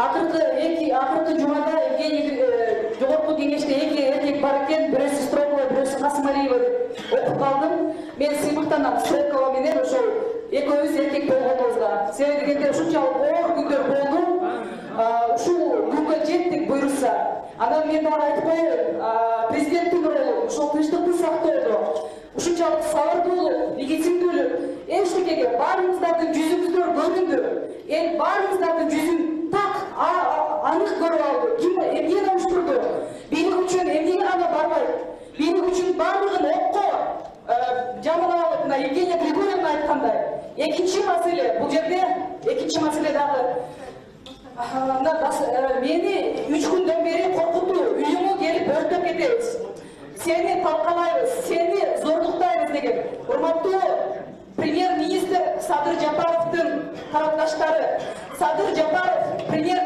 акыркы жумада жогорку кеңеште эки эркек бар экен, бирөөсү Строкова, бирөөсү Касымалиева деп окуп калдым. Мен сыймыктанам Строкова менен ошол экөөбүз эркек болгонубузга. Себеби дегенде ушунчалык оор күндөр болду. Ушул күнгө жеттик буйруса. Анан мен дагы айтып коеюн, президенттин ролу ушул тынчтыкты сактоодо ушунчалык сабырдуулук, бекитимдүүлүк, эчтекеге баарыңыздардын жүзүңүздөр көрүндү. Эл баарыңыздардын жүзүн так анык көрүп алды. Ким эмне уштурду? Бийлик үчүн эмнеге гана барбайт? Бийлик үчүн баардыгын окко жаман алып, мына Евгения Григорьевна айткандай. Экинчи маселе, бул жерде экинчи маселе дагы мени 3 күндөн бери коркутуу, үйүңө келип өртөп кетебиз. Сени талкалайбыз, сени зорлуктайбыз деген. Урматтуу премьер-министр Садыр Жапаровдун тарапташтары, Садыр Жапаров премьер